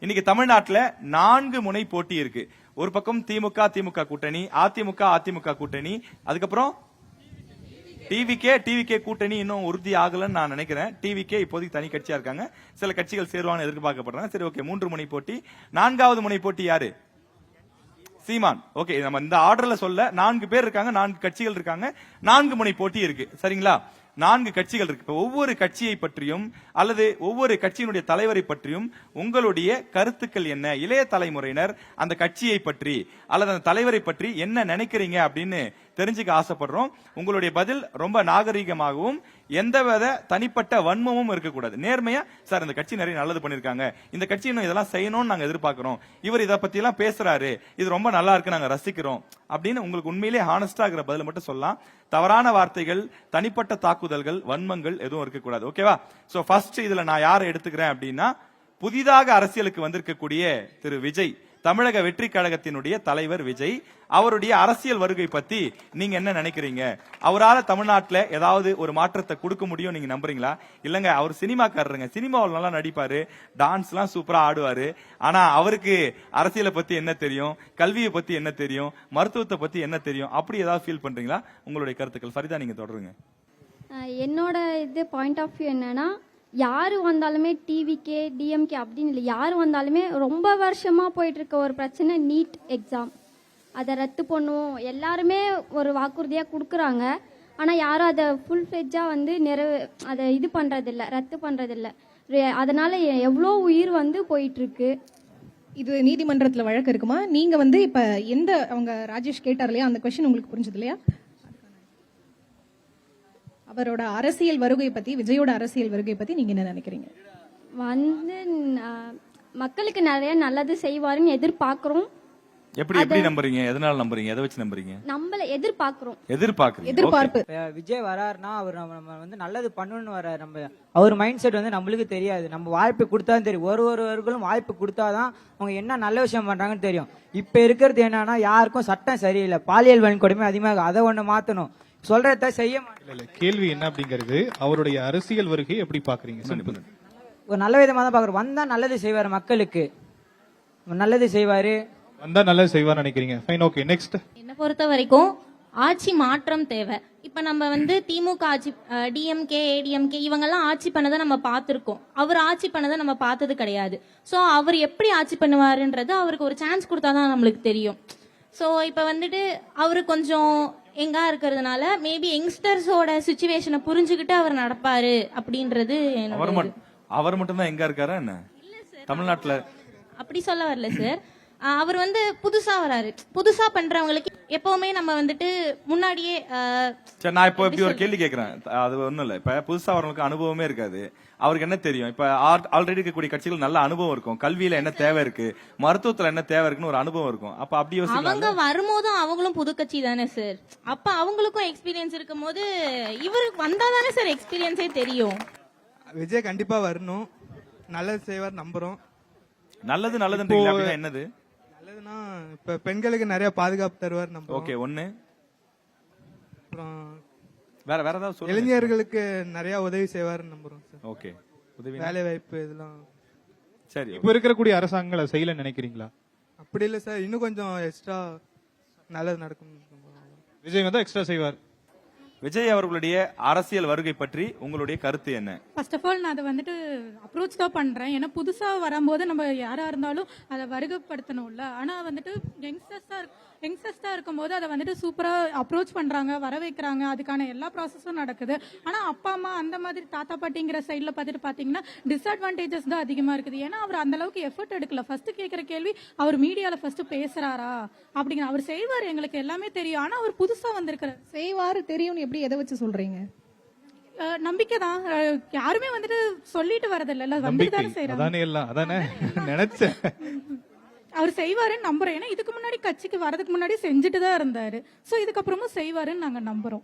இன்னைக்கு தமிழ்நாட்டுல 4 முனை போட்டி இருக்கு. ஒரு பக்கம் திமுக கூட்டணி, அதிமுக கூட்டணி, அதுக்கப்புறம் டிவிகே கூட்டணி இன்னும் உறுதி ஆகலன்னு நான் நினைக்கிறேன். டிவிகே இப்போதைக்கு தனி கட்சியா இருக்காங்க. சில கட்சிகள் சேருவாங்க எதிர்பார்க்கப்படுறாங்க. சரி, ஓகே. 3 முனை போட்டி. 4வது முனை போட்டி யாரு? சீமான். ஓகே, நம்ம இந்த ஆர்டர்ல சொல்ல 4 பேர் இருக்காங்க, 4 கட்சிகள் இருக்காங்க, 4 முனை போட்டி இருக்கு. சரிங்களா? 4 கட்சிகள் இருக்கு. ஒவ்வொரு கட்சியை பற்றியும் அல்லது ஒவ்வொரு கட்சியினுடைய தலைவரை பற்றியும் உங்களுடைய கருத்துக்கள் என்ன? இளைய தலைமுறையினர் அந்த கட்சியை பற்றி அல்லது அந்த தலைவரை பற்றி என்ன நினைக்கிறீங்க அப்படின்னு தெரிஞ்சுக்க ஆசைப்படுறோம். உங்களுடைய பதில் ரொம்ப நாகரீகமாகவும் எந்தவித தனிப்பட்ட வன்மமும் இருக்கக்கூடாது. நேர்மையா, சார் இந்த கட்சி நிறைய நல்லது பண்ணிருக்காங்க, இந்த கட்சி இன்னும் இதெல்லாம் செய்யணும்னு நாங்க எதிர்பார்க்கிறோம், இவர் இதை பத்தி எல்லாம் பேசுறாரு, இது ரொம்ப நல்லா இருக்கு, நாங்க ரசிக்கிறோம் அப்படின்னு உங்களுக்கு உண்மையிலேயே ஹானஸ்டா இருக்கிற பதில் மட்டும் சொல்லலாம். தவறான வார்த்தைகள், தனிப்பட்ட தாக்குதல்கள், வன்மங்கள் எதுவும் இருக்கக்கூடாது. ஓகேவா? சோ ஃபர்ஸ்ட் இதுல நான் யாரை எடுத்துக்கிறேன் அப்படின்னா, புதிதாக அரசியலுக்கு வந்திருக்கக்கூடிய திரு விஜய், தமிழக வெற்றி கழகத்தினுடைய தலைவர் விஜய், அவருடைய அரசியல் வருகை பத்தி நீங்க என்ன நினைக்கிறீங்க? அவரால் தமிழ்நாட்டில் ஏதாவது ஒரு மாற்றத்தை கொடுக்க முடியும் நீங்க நம்புறீங்களா? இல்லங்க, அவர் சினிமாக்காரருங்க, சினிமாவில் நல்லா நடிப்பாரு, டான்ஸ் எல்லாம் சூப்பரா ஆடுவாரு, ஆனா அவருக்கு அரசியலை பத்தி என்ன தெரியும், கல்வியை பத்தி என்ன தெரியும், மருத்துவத்தை பத்தி என்ன தெரியும், அப்படி ஏதாவது ஃபீல் பண்றீங்களா? உங்களுடைய கருத்துக்கள். ஃபரிதா, நீங்க தொடருங்க. என்னோட பாயிண்ட் ஆஃப் வியூ என்னன்னா, யார் வந்தாலுமே டிவிகே டிஎம்கே அப்படின்னு இல்லை, யார் வந்தாலுமே ரொம்ப வருஷமாக போயிட்டு இருக்க ஒரு பிரச்சனை நீட் எக்ஸாம். அதை ரத்து பண்ணுவோம் எல்லாருமே ஒரு வாக்குறுதியாக கொடுக்குறாங்க. ஆனால் யாரும் அதை ஃபுல் ஃப்ளெட்ஜாக அதை இது பண்ணுறதில்ல, ரத்து பண்ணுறதில்ல. அதனால எவ்வளோ உயிர் போயிட்டுருக்கு. இது நீதிமன்றத்தில் வழக்கு இருக்குமா? நீங்கள் இப்போ அவங்க ராஜேஷ் கேட்டார் இல்லையா, அந்த கொஸ்டின் உங்களுக்கு புரிஞ்சது இல்லையா? அவரோட அரசியல் வருகை பத்தி, விஜயோட அரசியல் வருகை பத்தி நீங்க என்ன நினைக்கிறீங்க? மக்களுக்கு நிறைய நல்லது செய்வாருன்னு எதிர்பார்க்கிறோம். எப்படி நம்புறீங்க? எதனால நம்புறீங்க? எதை வச்சு நம்புறீங்க? நம்மள எதிர்பார்க்கிறோம். எதிர்பார்ப்பு. விஜய் வராருன்னா அவர் நம்ம நல்லது பண்ணணும்னு வராரு. நம்ம அவர் மைண்ட் செட் நம்மளுக்கு தெரியாது. நம்ம வாய்ப்பு கொடுத்தாதான் தெரியும். ஒருவர்களும் வாய்ப்பு கொடுத்தாதான் அவங்க என்ன நல்ல விஷயம் பண்றாங்கன்னு தெரியும். இப்ப இருக்கிறது என்னன்னா, யாருக்கும் சட்டம் சரியில்லை, பாலியல் வன்கொடுமை அதிகமாக, அதை ஒண்ணு மாத்தணும். சொல்றத செய்ய மாட்டேன். கேள்வி என்ன அப்படிங்கிறது, அவருடைய அரசியல் வருகை எப்படி பாக்குறீங்க? ஒரு நல்ல விதமா தான் பாக்குறோம். வந்தா நல்லது செய்வாரு, மக்களுக்கு நல்லது செய்வாரு, வந்தா நல்லது செய்வார் நினைக்கிறீங்க? Fine, okay. நெக்ஸ்ட். என்ன பொறுத்த வரைக்கும் ஆட்சி மாற்றம் தேவை. இப்ப நம்ம திமுக ஆட்சி, டிஎம்கே ஏடிஎம்கே இவங்கெல்லாம் ஆட்சி பண்ணதை நம்ம பார்த்திருக்கோம். அவர் ஆட்சி பண்ணதை நம்ம பார்த்தது கிடையாது. சோ அவர் எப்படி ஆட்சி பண்ணுவாருன்றது அவருக்கு ஒரு சான்ஸ் கொடுத்தாதான் நம்மளுக்கு தெரியும். சோ இப்ப அவரு கொஞ்சம் எங்கா இருக்கிறதுனால மேபி யங்ஸ்டர்ஸோட சிச்சுவேஷனை புரிஞ்சுக்கிட்டு அவர் நடப்பாரு அப்படின்றது. அவர் மட்டும் தான் எங்க இருக்காரா என்ன தமிழ்நாட்டுல? அப்படி சொல்ல வரல சார். அவர் புதுசா வராரு. புதுசா பண்றவங்களுக்கு எப்பவுமே நம்ம முன்னாடியே. நான் இப்ப இப்படி ஒரு கேள்வி கேட்கிறேன், அது ஒண்ணும் இல்ல. இப்ப புதுசா வரவங்களுக்கு அனுபவமே இருக்காது, அவருக்கு என்ன தெரியும்? இப்ப ஆல்ரெடி இருக்கக்கூடிய கட்சிகள் நல்ல அனுபவம் இருக்கும், கல்வியில என்ன தேவை இருக்கு, மருத்துவத்துல என்ன தேவை இருக்குன்னு ஒரு அனுபவம் இருக்கும். அப்ப அப்படி அவங்க வரும்போதும் அவங்களும் புது கட்சி தானே சார். அப்ப அவங்களுக்கும் எக்ஸ்பீரியன்ஸ் இருக்கும் போது இவருக்கு வந்தாதானே சார் எக்ஸ்பீரியன்ஸே தெரியும். விஜய் கண்டிப்பா வரணும், நல்லது செய்வார் நம்புறோம். நல்லதுன்றீங்களா? என்னது நல்லதுன்னா, இப்ப பெண்களுக்கு நிறைய பாதுகாப்பு தருவார் நம்புறோம். ஓகே, ஒண்ணு. அப்புறம் வேற ஏதாவது இளைஞர்களுக்கு நிறைய உதவி செய்வார் நம்புறோம் சார். ஓகே, உதவி, வேலை வாய்ப்பு இதெல்லாம். சரி, இப்ப இருக்கக்கூடிய அரசாங்கங்களை செய்யல நினைக்கிறீங்களா? அப்படி இல்ல சார், இன்னும் கொஞ்சம் எக்ஸ்ட்ரா நல்லது நடக்கும். விஜய் வந்தா எக்ஸ்ட்ரா செய்வார். விஜய் அவர்களுடைய அரசியல் வருகை பற்றி உங்களுடைய கருத்து என்ன? ஃபர்ஸ்ட் ஆஃப் ஆல் நான் அதை அப்ரோச் தான் பண்றேன். ஏன்னா புதுசா வரும்போது நம்ம யாரா இருந்தாலும் அதை வருகைப்படுத்தணும்ல. ஆனா யங்ஸ்டர்ஸா இருக்கும்போது அதை சூப்பரா அப்ரோச் பண்றாங்க, வர வைக்கிறாங்க, அதுக்கான எல்லா ப்ராசஸும் நடக்குது. ஆனா அப்பா அம்மா அந்த மாதிரி தாத்தா பாட்டிங்கிற சைட்ல பாத்தீங்கன்னா டிஸ்அட்வான்டேஜஸ் தான் அதிகமா இருக்குது. ஏன்னா அவர் அந்த அளவுக்கு எஃபர்ட் எடுக்கல. ஃபர்ஸ்ட் கேட்கிற கேள்வி, அவர் மீடியால ஃபர்ஸ்ட் பேசுறாரா அப்படிங்கிற. அவர் செய்வார், எங்களுக்கு எல்லாமே தெரியும். ஆனா அவர் புதுசா வந்திருக்கிறார். செய்வாரு தெரியும். எப்படி எதை வச்சு சொல்றீங்க? நம்பிக்கை தான். யாருமே சொல்லிட்டு வரதில்ல, வந்துட்டு செய்யறாங்க. நினைச்சேன் அவர் செய்வாருன்னு நம்புறோம். ஏன்னா இதுக்கு முன்னாடி கட்சிக்கு வரதுக்கு முன்னாடி செஞ்சுட்டு தான் இருந்தாரு. சோ இதுக்கப்புறமும் செய்வாருன்னு நாங்க நம்புறோம்.